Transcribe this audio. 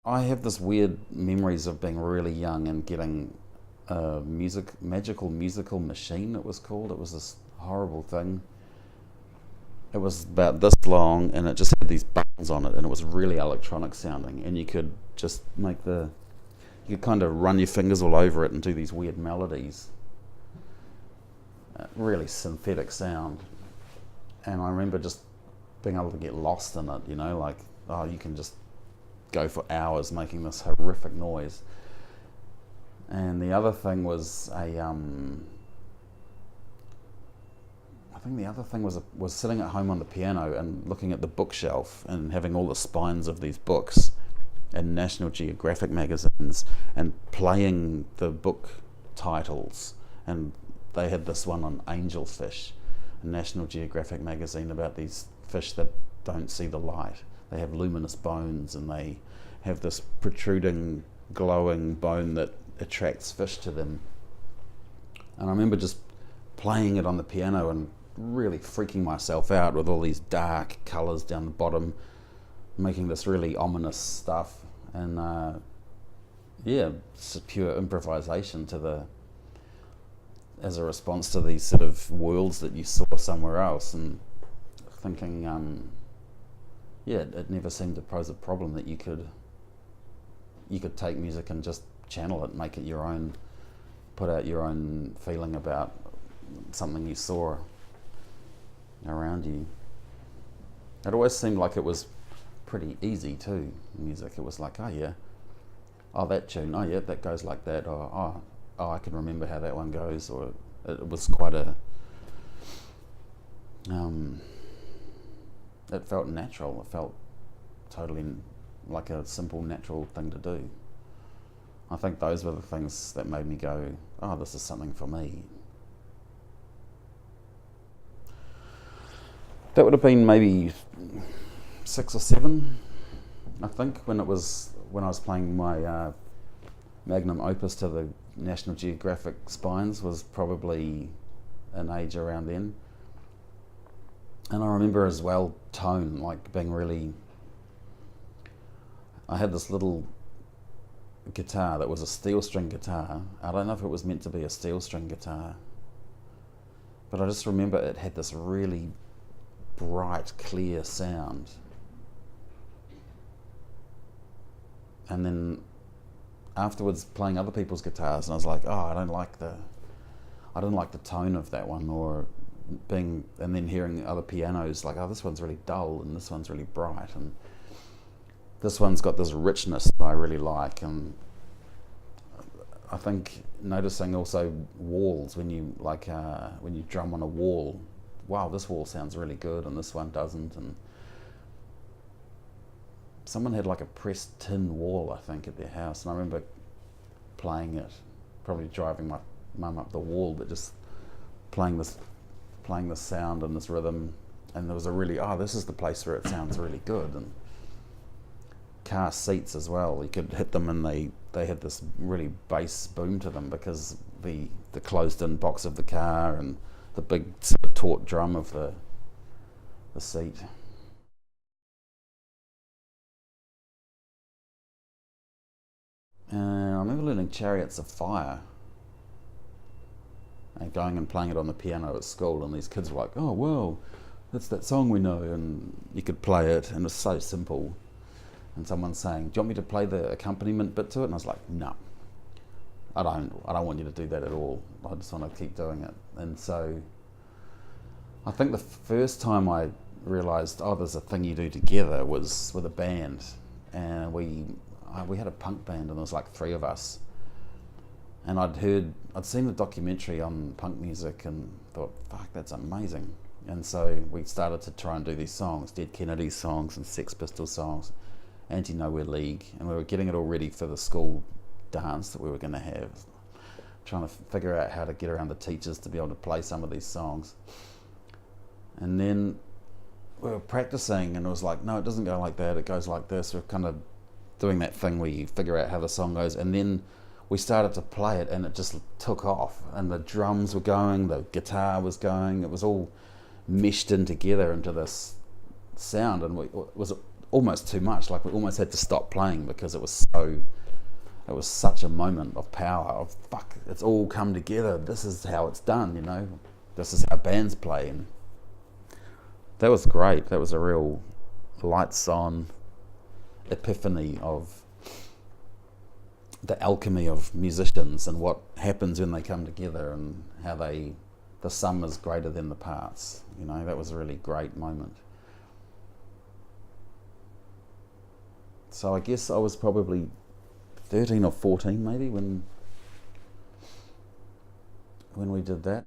I have this weird memories of being really young and getting a magical musical machine. It was called. It was this horrible thing. It was about this long, and it just had these buttons on it, and it was really electronic sounding. And you could just you could kind of run your fingers all over it and do these weird melodies. Really synthetic sound. And I remember just being able to get lost in it. Like, oh, you can just go for hours making this horrific noise. And the other thing was I think the other thing was sitting at home on the piano and looking at the bookshelf and having all the spines of these books in National Geographic magazines and playing the book titles. And they had this one on angelfish, a National Geographic magazine, about these fish that don't see the light. They have luminous bones, and they have this protruding, glowing bone that attracts fish to them. And I remember just playing it on the piano and really freaking myself out with all these dark colours down the bottom, making this really ominous stuff. And yeah, it's pure improvisation as a response to these sort of worlds that you saw somewhere else, and thinking, yeah, it never seemed to pose a problem that you could take music and just channel it, make it your own, put out your own feeling about something you saw around you. It always seemed like it was pretty easy too, music. It was like, oh yeah, oh that tune, oh yeah, that goes like that, or I can remember how that one goes, or it was quite it felt natural. It felt totally like a simple, natural thing to do. I think those were the things that made me go, oh, this is something for me. That would have been maybe 6 or 7, I think, when I was playing my magnum opus to the National Geographic spines, was probably an age around then. And I remember as well tone, like being really... I had this little guitar that was a steel string guitar. I don't know if it was meant to be a steel string guitar, but I just remember it had this really bright, clear sound. And then afterwards playing other people's guitars, and I was like, oh, I don't like the tone of that one, and then hearing other pianos, like, oh, this one's really dull and this one's really bright, and this one's got this richness that I really like. And I think noticing also walls, when you drum on a wall, wow, this wall sounds really good and this one doesn't. And someone had like a pressed tin wall, I think, at their house, and I remember playing it, probably driving my mum up the wall, but just playing this sound and this rhythm. And there was this is the place where it sounds really good. And car seats as well, you could hit them and they had this really bass boom to them because the closed in box of the car and the big sort of taut drum of the seat. I remember learning Chariots of Fire and going and playing it on the piano at school, and these kids were like, oh well, that's that song we know, and you could play it, and it was so simple. And someone saying, do you want me to play the accompaniment bit to it? And I was like, no, I don't want you to do that at all. I just want to keep doing it. And so I think the first time I realised, oh, there's a thing you do together, was with a band. And we had a punk band, and there was like 3 of us. And I'd seen the documentary on punk music and thought, fuck, that's amazing. And so we started to try and do these songs, Dead Kennedys songs and Sex Pistols songs, Anti-Nowhere League, and we were getting it all ready for the school dance that we were going to have, trying to figure out how to get around the teachers to be able to play some of these songs. And then we were practicing, and it was like, no, it doesn't go like that, it goes like this. We're kind of doing that thing where you figure out how the song goes, and then we started to play it, and it just took off, and the drums were going, the guitar was going, it was all meshed in together into this sound. And almost too much. Like we almost had to stop playing because it was such a moment of power, of fuck, it's all come together. This is how it's done, you know. This is how bands play. And that was great. That was a real lights on epiphany of the alchemy of musicians and what happens when they come together and how the sum is greater than the parts. You know, that was a really great moment. So I guess I was probably 13 or 14 maybe when we did that.